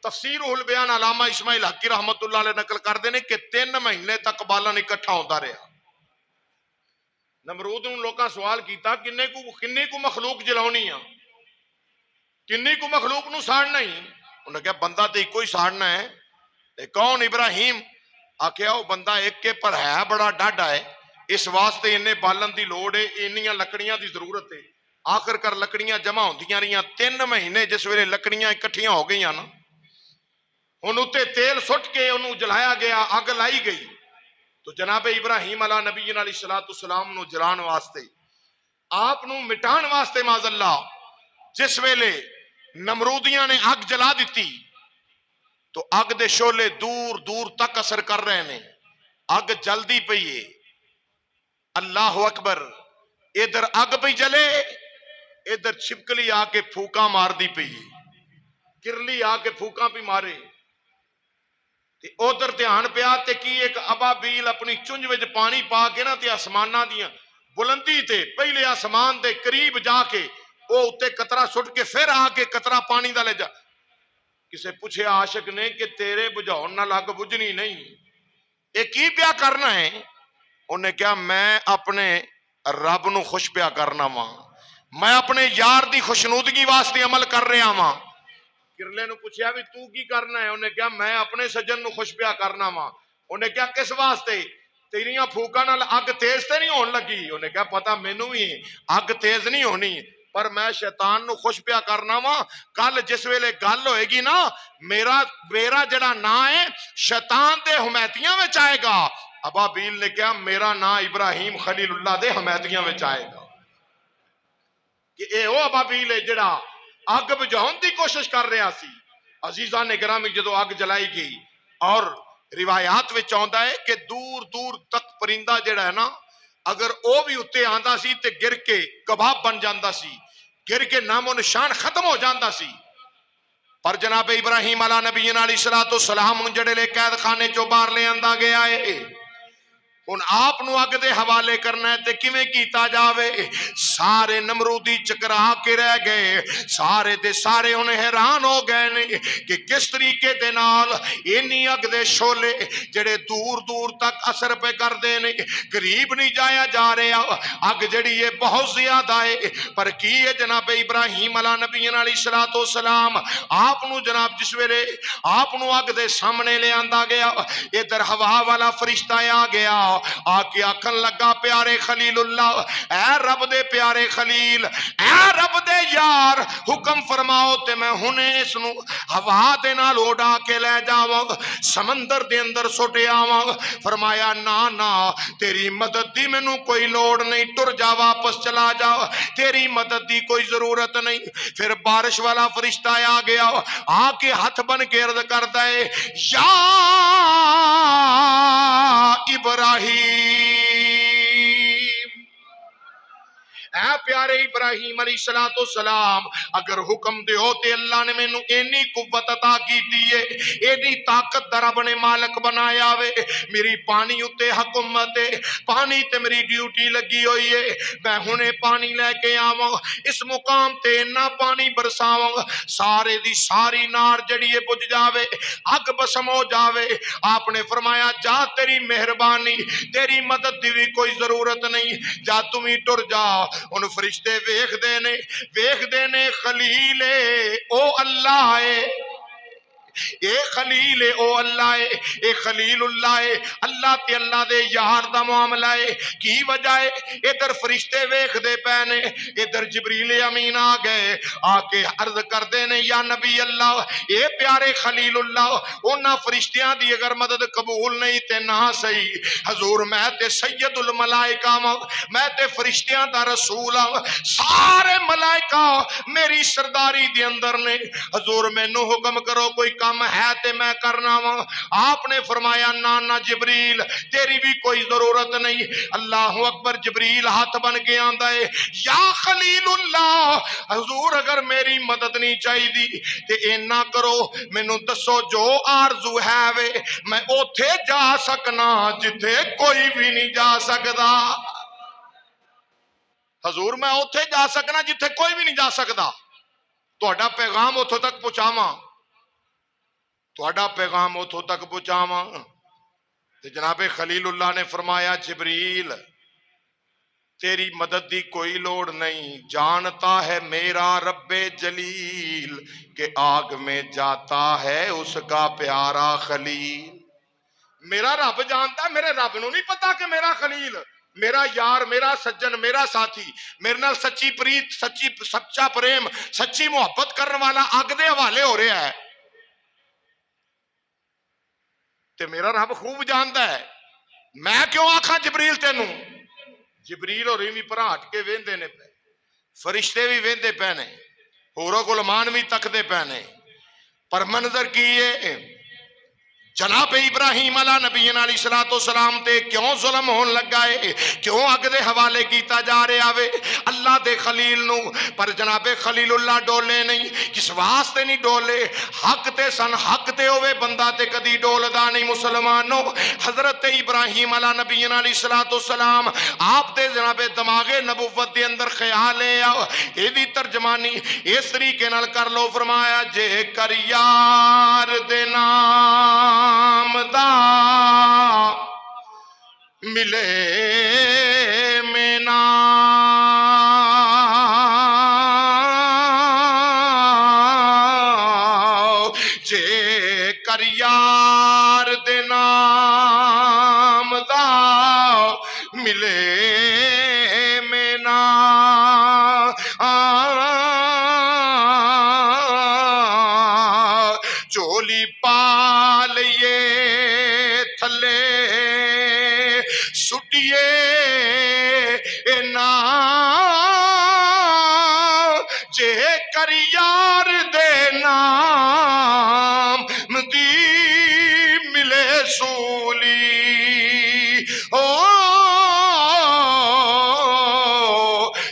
تفسیر البیان علامہ اسماعیل حقی رحمت اللہ علیہ نقل کردے نے کہ 3 مہینے تک بالن اکٹھا ہوتا رہا۔ نمرود نے لوگاں سوال کیتا کنی کو مخلوق جلاؤنی ہے، کنی کو مخلوق نو ساڑنا ہی؟ انہوں نے کہا بندہ تو ایک ہی ساڑنا ہے۔ کون؟ ابراہیم۔ آکھیا وہ بندہ ایک کے پر ہے بڑا ڈاڈا ہے، اس واسطے انہیں بالن دی لوڑ ہے، انہیاں لکڑیاں دی ضرورت ہے۔ آخر کر لکڑیاں جمع ہوندیاں رہیاں 3 مہینے، جس ویلے لکڑیاں اکٹھیاں ہو گئی نا، انہوں تے تیل سٹ کے انہوں جلایا گیا، اگ لائی گئی تو جناب ابراہیم علیہ نبی علیہ السلام نو جلان واسطے، آپ نو مٹان واسطے معاذ اللہ، جس ویلے نمرودیاں نے اگ جلا دیتی تو اگ دے شولے دور دور تک اثر کر رہے ہیں، اگ جلدی پئی ہے۔ اللہ اکبر، ادھر اگ پہ جلے، ادھر چھپکلی آ کے پھوکا مار دی پئی، کرلی آ کے پھوکا پہ مارے، ادھر دھیان پیا تے کی ایک ابابیل اپنی چنج وچ پانی پا کے نا تے آسماناں دیاں بلندی تے پہلے آسمان دے قریب جا کے وہ اتے قطرہ سٹ کے پھر آ کے قطرہ پانی دا لے جا۔ کسے پوچھے عاشق نے کہ تیرے بجھاؤن نہ لگ بجھنی نہیں، یہ کی پیا کرنا ہے؟ انہیں کہا میں اپنے رب نو خوش پیا کرنا وا، میں اپنے یار دی خوشنودگی واسطے عمل کر رہا وا۔ کرلے نو پوچھیا بھی تو کی کرنا ہے؟ انہیں کہا میں اپنے سجن نو خوش پیا کرنا وا۔ انہیں کہا کس واسطے؟ تیریاں پھوکا نال اگ تیز تے نہیں ہون لگی؟ انہیں کہا پتا مینوں بھی اگ تیز نہیں ہونی، پر میں شیطان نو خوش پیا کرنا وا، کل جس ویلے گل ہوئے گی نا میرا جڑا نا ہے شیطان دے حمایتیاں وچ آئے گا۔ ابابیل نے کہا میرا نا ابراہیم خلیل اللہ دے حمایتیاں وچ آئے گا، کہ اے او ابابیل ہے جڑا اگ بجھاؤن دی کوشش کر رہا سی۔ عزیزان گرامی جدو اگ جلائی گئی، اور روایات وچ آندا ہے کہ دور دور تک پرندہ جڑا ہے نا، اگر او بھی اتے آندا سی تے گر کے کباب بن جاندا سی، گر کے نام و نشان ختم ہو جاندا سی۔ پر جناب ابراہیم علیہ نبی علیہ السلام جڑے لے قید خانے چو باہر لے آندا گیا ہے، ان آپ نو اگ دے حوالے کرنا ہے تے کیویں کیتا جاوے؟ سارے نمرودی چکرا کے رہ گئے، سارے دے سارے انہیں حیران ہو گئے نے کہ کس طریقے دے نال اینی اگ دے شولے جڑے دور دور تک اثر پہ کر دے نے، قریب نہیں جایا جا رہا، اگ جڑی ہے بہت زیادہ ہے۔ پر کی ہے جناب ابراہیم علیہ نبی علیہ السلام، آپ نو جناب جس ویلے آپ نو اگ دے سامنے لے آندا گیا، ادھر ہوا والا فرشتہ آ گیا، آ کے آکھن لگا پیارے خلیل اللہ، اے رب دے پیارے خلیل، اے رب دے یار، حکم فرماؤ تے میں ہنے اس نو ہوا دے نال اڑا کے لے جاواں، سمندر دے اندر سٹے آواں۔ فرمایا نا نا، تیری مدد دی مینوں کوئی لوڑ نہیں، ٹر جا، واپس چلا جا، تیری مدد دی کوئی ضرورت نہیں۔ پھر بارش والا فرشتہ آ گیا، آ کے ہاتھ بن کے عرض کرتا ہے یا ابراہیم، اے پیارے ابراہیم علیہ السلام، اگر حکم دے ہوتے اللہ نے مینوں اینی قوت عطا کی دیئے، اینی طاقت در رب نے مالک بنایا وے، میری پانی اتے حکومت ہے، پانی تے میری ڈیوٹی لگی ہوئی ہے، میں ہنے پانی لے کے آواں، اس مقام تے نہ پانی برساواں، سارے دی ساری نار جڑیے بجھ جاوے، اگ بسم ہو جاوے۔ آپ نے فرمایا جا، تیری مہربانی، تیری مدد دی بھی کوئی ضرورت نہیں، جا تمہیں ٹر جا۔ ان فرشتے ویکھ دے نے خلیل او اللہ ہے، اے خلیل او اللہ ہے، اے خلیل اللہ ہے، اللہ تے اللہ دے یار دا معاملہ ہے۔ کی وجہ ہے؟ ادھر فرشتے ویکھ دے پینے، ادھر جبریل امین آ گئے، آ کے عرض کر دے نے یا نبی اللہ، اے پیارے خلیل اللہ، انہاں فرشتیاں دی اگر مدد قبول نہیں تے نہ صحیح، حضور میں تے سید الملائکہ میں تے فرشتیاں دا رسول ہاں، سارے ملائکہ میری سرداری دے اندر نے، حضور مینوں حکم کرو کوئی کام ہے تے میں کرنا وا۔ آپ نے فرمایا نانا جبریل، تیری بھی کوئی ضرورت نہیں۔ اللہ اکبر، جبریل ہاتھ بن کے آندا ہے یا خلیل اللہ، حضور اگر میری مدد نہیں چاہی دی تے اینا کرو، مینوں دسو جو آرزو ہے وے، میں اوتھے جا سکنا جتھے کوئی بھی نہیں جا سکدا۔ حضور میں اوتھے جا سکنا جتھے کوئی بھی نہیں جا سکدا، تہاڈا پیغام اوتھوں تک پہنچاواں۔ تہاڈا پیغام اتھوں تک پہنچاواں۔ تے جناب خلیل اللہ نے فرمایا جبریل تیری مدد دی کوئی لوڑ نہیں، جانتا ہے میرا رب جلیل کہ آگ میں جاتا ہے اس کا پیارا خلیل۔ میرا رب جانتا ہے، میرے رب نو نہیں پتا کہ میرا خلیل، میرا یار، میرا سجن، میرا ساتھی، میرے نال سچی پریت، سچا پریم، سچی محبت کرنے والا اگ دے حوالے ہو رہا ہے، تے میرا رب خوب جانتا ہے۔ میں کیوں آکھاں جبریل تینوں؟ جبریل اور بھی پرا ہٹ کے ویندے نے پے، فرشتے بھی ویندے پے نے، ہورو غلامان بھی تکدے پے نے، پر منظر کیے جناب ابراہیم علیہ نبینا علیہ السلام تے کیوں ظلم ہون لگا ہے، کیوں اگ دے حوالے کیتا جا رہا وے اللہ دے خلیل نو؟ پر جناب خلیل اللہ ڈولے نہیں، کس واسطے نہیں ڈولے؟ حق تے سن، حق تے ہوئے بندہ تے کدی ڈولدا نہیں مسلمانوں۔ حضرت ابراہیم علیہ نبینا علیہ السلام آپ دے جناب دماغ نبوت دے اندر خیال ہے، اے دی ترجمانی اس طریقے نال کر لو، فرمایا جے کر یار دے نام دا ملے میں نام، جے کر یار دے نام دا ملے میں نام، چولی پا لیے تھلے سٹیے جے کر یار دے نام دی ملے سولی،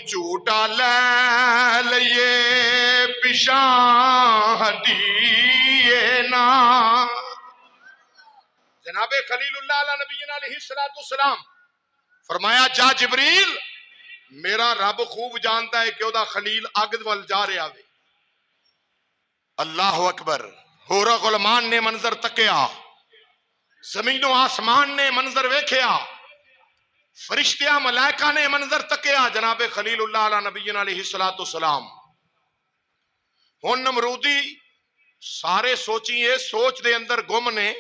جھوٹا لے لیے پشاہ دیے نا۔ جناب خلیل اللہ علیہ نبینا علیہ السلام فرمایا جا جبریل، میرا رب خوب جانتا ہے کہ وہ دا خلیل اگ وال جا رہا ہے۔ اللہ اکبر۔ ہورا غلمان نے منظر تکیا، زمین و آسمان نے منظر ویکھیا، فرشتیاں ملائکہ نے منظر تکیا، جناب خلیل اللہ علیہ نبینا علیہ السلام۔ ہن نمرودی سارے سوچیے، سوچ دے اندر گم نے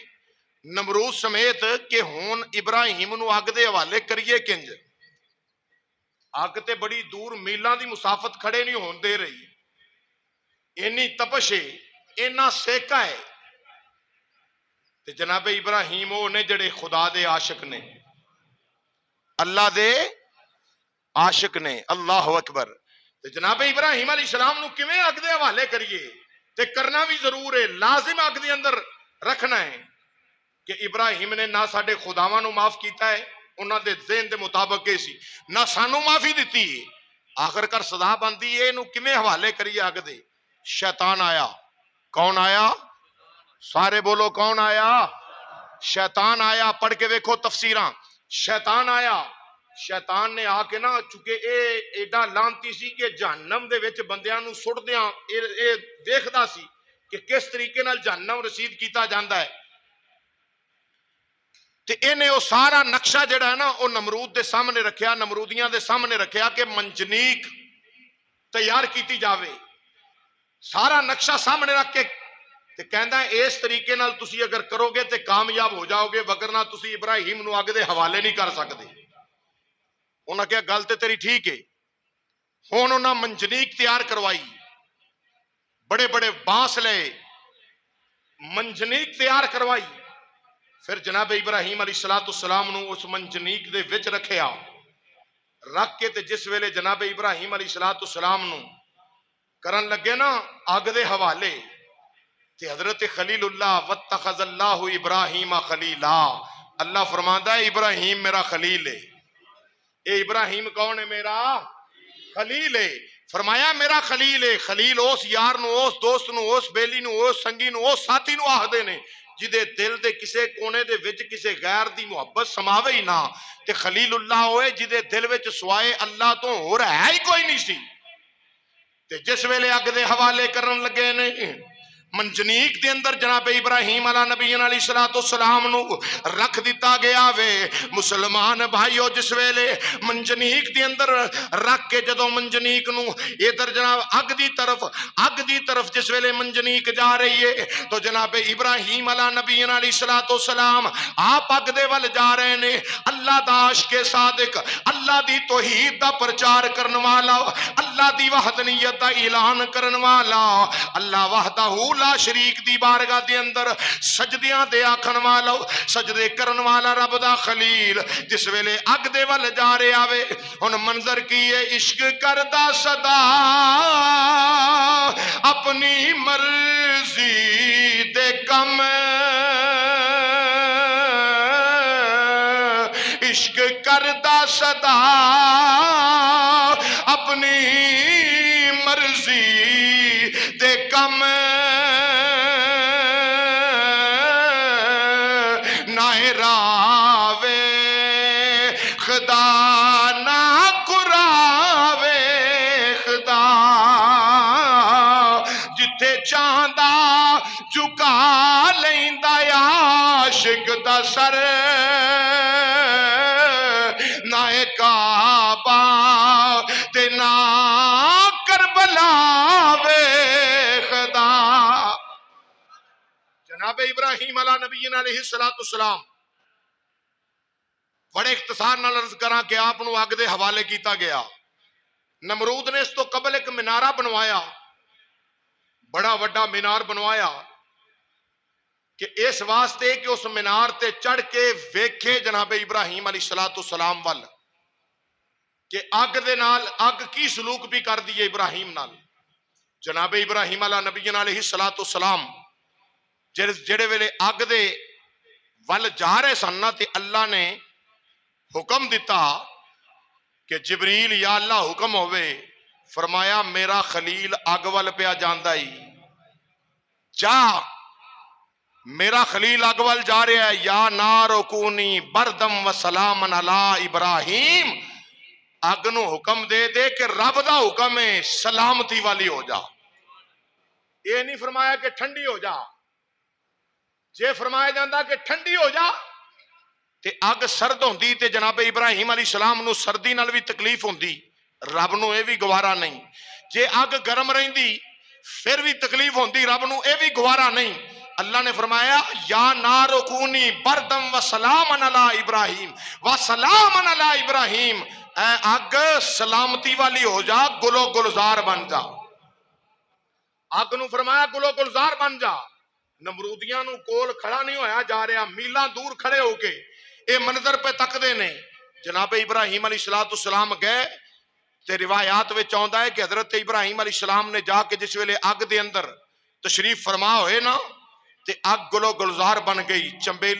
نمرود سمیت کہ ہون ابراہیم نو اگ دے حوالے کریے کنج؟ اگ تے بڑی دور میلاں دی مسافت کھڑے نہیں ہون دے رہی، اینی تپش ہے، اینا سیکا ہے، تے جناب ابراہیم وہ نے جڑے خدا دے عاشق نے، اللہ دے عاشق نے، اللہ اکبر۔ تے جناب ابراہیم علیہ السلام نو کیویں اگ دے حوالے کریے؟ تے کرنا بھی ضرور ہے، لازم اگ دے اندر رکھنا ہے کہ ابراہیم نے نہ ساڈے خداواں نو معاف کیتا ہے، انہاں دے ذہن دے مطابق کے سی، نہ سانو معافی دیتی ہے، آخر کر سزا بندی ہے، انہوں کیویں حوالے کریے اگ دے؟ شیطان آیا۔ کون آیا؟ سارے بولو کون آیا؟ شیطان آیا۔ پڑھ کے دیکھو تفسیراں، شیطان آیا، شیطان نے آ کے نا، چونکہ اے ایڈا لانتی سی کہ جہنم دے وچ بندیاں نو سٹ دیاں، اے دیکھدا سی کہ کس طریقے نال جہنم رسید کیتا جاندا ہے، تے انہیں وہ سارا نقشہ جڑا ہے نا وہ نمرود دے سامنے رکھیا، نمرودیاں دے سامنے رکھیا کہ منجنیک تیار کیتی جاوے، سارا نقشہ سامنے رکھ کے تے کہندا ہے اس طریقے نال تسی اگر کرو گے تے کامیاب ہو جاؤ گے، وگرنہ تسی ابراہیم نو اگ دے حوالے نہیں کر سکتے۔ انہاں کہا گل تے تیری ٹھیک ہے۔ ہن انہاں منجنیک تیار کروائی، بڑے بڑے بانس لے، منجنیک تیار کروائی، پھر جناب ابراہیم علیہ السلام نو اس منجنیک دے وچ رکھیا، رکھ کے تے جس ویلے جناب ابراہیم علیہ السلام نو کرن لگے نا اگ دے حوالے، تے حضرت خلیل اللہ واتخذ اللہ ابراہیم خلیلا، اللہ فرماندا ہے ابراہیم میرا خلیل ہے۔ اے ابراہیم کون ہے؟ میرا خلیل ہے۔ فرمایا میرا خلیل ہے۔ خلیل اس یار نو، اس دوست نو، اس بیلی نو، اس سنگی نو، اس ساتھی نو آخدے نے جدے دل دے کسے کونے دے وچ کسے غیر دی محبت سماوے ہی نہ، تے خلیل اللہ ہوئے جدے دل وچ سوائے اللہ تو ہو رہا ہی کوئی نہیں سی۔ تے جس ویلے اگ دے حوالے کرن لگے نے منجنیک دے اندر جناب ابراہیم علیہ نبی علیہ السلام نو رکھ دیتا گیا وے۔ مسلمان بھائیو جس ویلے منجنیک دے اندر رکھ کے جدو منجنیک نو ادھر جناب اگ دی طرف جس ویلے منجنیک جا رہی ہے تو جناب ابراہیم علیہ نبی علیہ السلام آپ اگ دے ول جا رہے نے۔ اللہ دا عاشق صادق، اللہ دی توحید دا پرچار کرن والا، اللہ دی وحدانیت دا اعلان کرن والا، اللہ وحدہ لا شریک دی بارگاہ دے اندر سجدیاں دے آکھن والا، سجدے کرن والا رب دا خلیل جس ویلے اگ دے ول جا رہے آوے ہن منظر کی ہے عشق کردہ صدا اپنی مرضی دے کم، عشق کردہ صدا اپنی مرضی دے کم، خدا نہ کراوے خدا، جتھے چاہندا جھکا لیندا عاشق دا سر، نہ کعبہ تے نہ کربلا وے خدا۔ جناب ابراہیم علیہ نبی علیہ السلام بڑے اختصار نال عرض کراں کہ آپ نو اگ دے حوالے کیتا گیا۔ نمرود نے اس تو قبل ایک مینارہ بنوایا، بڑا وڈا مینار بنوایا کہ اس واسطے کہ اس مینار تے چڑھ کے ویکھے جناب ابراہیم علیہ السلام وال کہ اگ دے نال اگ کی سلوک بھی کر دیئے ابراہیم نال۔ جناب ابراہیم علیہ نبی علیہ السلام جڑے ویلے اگ دے ول جا رہے سن تے اللہ نے حکم دیتا کہ جبریل یا اللہ حکم ہوئے، فرمایا میرا خلیل اگ ول پیا جاندا ہی، جا میرا خلیل اگ ول جا رہا ہے، یا نار کونی بردم و سلام علی ابراہیم، اگ نو حکم دے دے کہ رب دا حکم ہے سلامتی والی ہو جا۔ یہ نہیں فرمایا کہ ٹھنڈی ہو جا، جے فرمایا جاندہ کہ ٹھنڈی ہو جا تے اگ سرد ہوندی تے جناب ابراہیم علیہ السلام نو سردی نال بھی تکلیف ہوندی، رب نو اے بھی گوارا نہیں۔ جے اگ گرم رہندی پھر بھی تکلیف ہوندی، رب نو اے بھی گوارا نہیں۔ اللہ نے فرمایا یا نار کونی بردم و سلام علی ابراہیم و سلام علی ابراہیم، اے اگ سلامتی والی ہو جا، گلو گلزار بن جا۔ اگ نو فرمایا گلو گلزار بن جا۔ نمرودیاں نو کول کھڑا نہیں ہویا جا رہا، میلاں دور کھڑے ہو کے اے منظر پہ تک دے نے۔ جناب ابراہیم علیہ السلام گئے تے روایات وچ آوندا ہے کہ حضرت ابراہیم علیہ السلام نے جا کے جس ویلے اگ دے اندر تشریف فرما ہوئے نا تے اگ گلو گلزار بن گئی، چمبیلی